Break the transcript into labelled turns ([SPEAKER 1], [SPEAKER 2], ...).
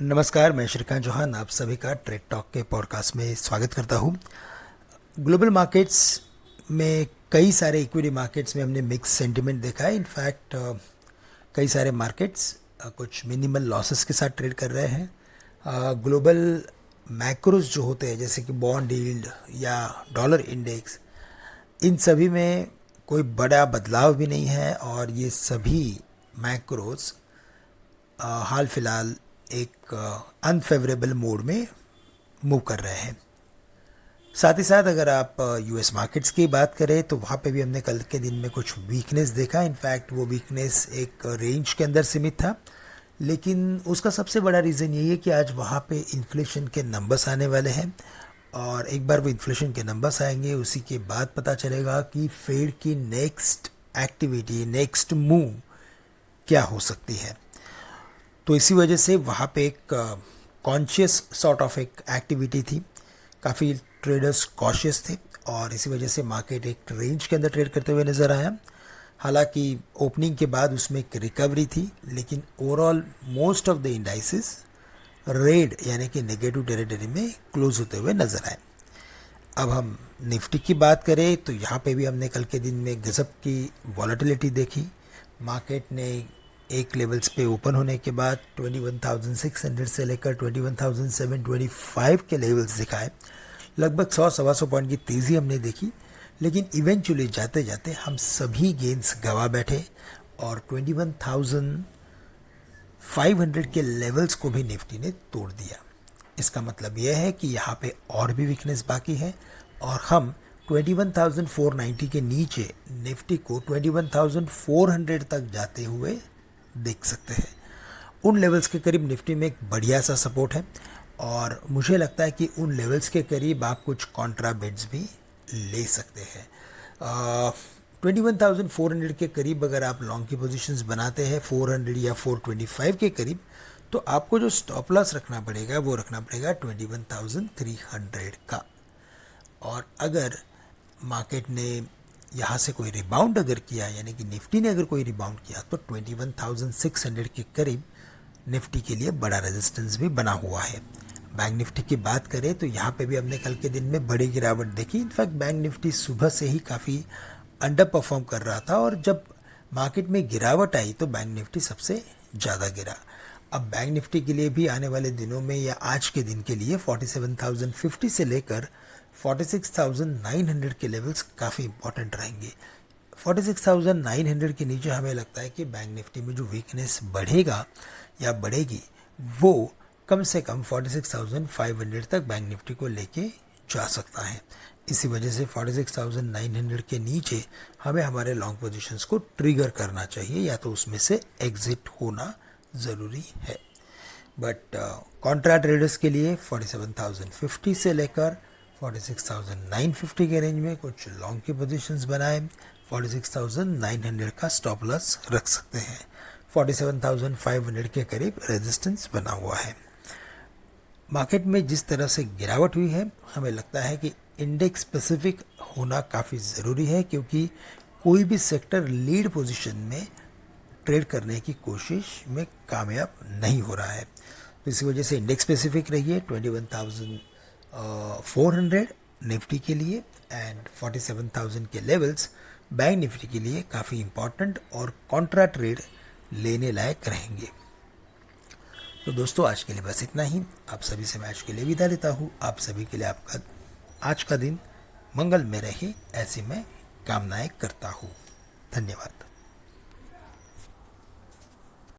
[SPEAKER 1] नमस्कार, मैं श्रीकांत चौहान आप सभी का ट्रेड टॉक के पॉडकास्ट में स्वागत करता हूं। ग्लोबल मार्केट्स में कई सारे इक्विटी मार्केट्स में हमने मिक्स सेंटिमेंट देखा है। इनफैक्ट कई सारे मार्केट्स कुछ मिनिमल लॉसेस के साथ ट्रेड कर रहे हैं। ग्लोबल मैक्रोज जो होते हैं जैसे कि बॉन्ड यील्ड या डॉलर इंडेक्स, इन सभी में कोई बड़ा बदलाव भी नहीं है और ये सभी मैक्रोज हाल फिलहाल एक अनफेवरेबल मोड में मूव कर रहे हैं। साथ ही साथ अगर आप यूएस मार्केट्स की बात करें तो वहाँ पे भी हमने कल के दिन में कुछ वीकनेस देखा। इनफैक्ट वो वीकनेस एक रेंज के अंदर सीमित था, लेकिन उसका सबसे बड़ा रीज़न यही है कि आज वहाँ पे इन्फ्लेशन के नंबर्स आने वाले हैं और एक बार वो इन्फ्लेशन के नंबर्स आएंगे उसी के बाद पता चलेगा कि फेड की नेक्स्ट एक्टिविटी, नेक्स्ट मूव क्या हो सकती है। तो इसी वजह से वहाँ पे एक कॉन्शियस सॉर्ट ऑफ एक एक्टिविटी थी, काफ़ी ट्रेडर्स कॉशियस थे और इसी वजह से मार्केट एक रेंज के अंदर ट्रेड करते हुए नज़र आया। हालांकि ओपनिंग के बाद उसमें एक रिकवरी थी, लेकिन overall most of the indices red यानी कि नेगेटिव टेरिटरी में क्लोज होते हुए नज़र आए। अब हम निफ्टी की बात करें तो यहाँ पे भी हमने कल के दिन में गजब की वॉलेटिलिटी देखी। मार्केट ने एक लेवल्स पे ओपन होने के बाद 21,600 से लेकर 21,725 के लेवल्स दिखाए। लगभग 100-125 पॉइंट की तेज़ी हमने देखी, लेकिन इवेंचुअली जाते जाते हम सभी गेंस गवा बैठे और 21,500 के लेवल्स को भी निफ्टी ने तोड़ दिया। इसका मतलब यह है कि यहाँ पे और भी वीकनेस बाकी है और हम 21,490 के नीचे निफ्टी को 21,400 तक जाते हुए देख सकते हैं। उन लेवल्स के करीब निफ्टी में एक बढ़िया सा सपोर्ट है और मुझे लगता है कि उन लेवल्स के करीब आप कुछ कॉन्ट्रा बिड्स भी ले सकते हैं। 21,400 के करीब अगर आप लॉन्ग की पोजीशंस बनाते हैं 400 या 425 के करीब, तो आपको जो स्टॉप लॉस रखना पड़ेगा वो रखना पड़ेगा 21,300 का। और अगर मार्केट ने यहाँ से कोई रिबाउंड अगर किया, यानी कि निफ्टी ने अगर कोई रिबाउंड किया, तो 21,600 के करीब निफ्टी के लिए बड़ा रेजिस्टेंस भी बना हुआ है। बैंक निफ्टी की बात करें तो यहाँ पे भी हमने कल के दिन में बड़ी गिरावट देखी। इनफैक्ट बैंक निफ्टी सुबह से ही काफ़ी अंडर परफॉर्म कर रहा था और जब मार्केट में गिरावट आई तो बैंक निफ्टी सबसे ज़्यादा गिरा। अब बैंक निफ्टी के लिए भी आने वाले दिनों में या आज के दिन के लिए 47,050 से लेकर 46,900 के लेवल्स काफ़ी इंपॉर्टेंट रहेंगे। 46,900 के नीचे हमें लगता है कि बैंक निफ्टी में जो वीकनेस बढ़ेगा या बढ़ेगी वो कम से कम 46,500 तक बैंक निफ्टी को लेके जा सकता है। इसी वजह से 46,900 के नीचे हमें हमारे लॉन्ग पोजीशंस को ट्रिगर करना चाहिए या तो उसमें से एग्जिट होना ज़रूरी है। बट कॉन्ट्रा ट्रेडर्स के लिए 47,050 से लेकर 46,950 के रेंज में कुछ लॉन्ग की पोजीशंस बनाए 46,900 का स्टॉप लॉस रख सकते हैं। 47,500 के करीब रेजिस्टेंस बना हुआ है। मार्केट में जिस तरह से गिरावट हुई है, हमें लगता है कि इंडेक्स स्पेसिफिक होना काफ़ी ज़रूरी है, क्योंकि कोई भी सेक्टर लीड पोजीशन में ट्रेड करने की कोशिश में कामयाब नहीं हो रहा है। तो इसी वजह से इंडेक्स स्पेसिफिक रहिए। 21,400 निफ्टी के लिए एंड 47,000 के लेवल्स बैंक निफ्टी के लिए काफ़ी इंपॉर्टेंट और कॉन्ट्रा ट्रेड लेने लायक रहेंगे। तो दोस्तों, आज के लिए बस इतना ही। आप सभी से मैं आज के लिए विदा लेता हूँ। आप सभी के लिए आपका आज का दिन मंगल में रहे, ऐसी मैं कामनाएं करता हूँ। धन्यवाद।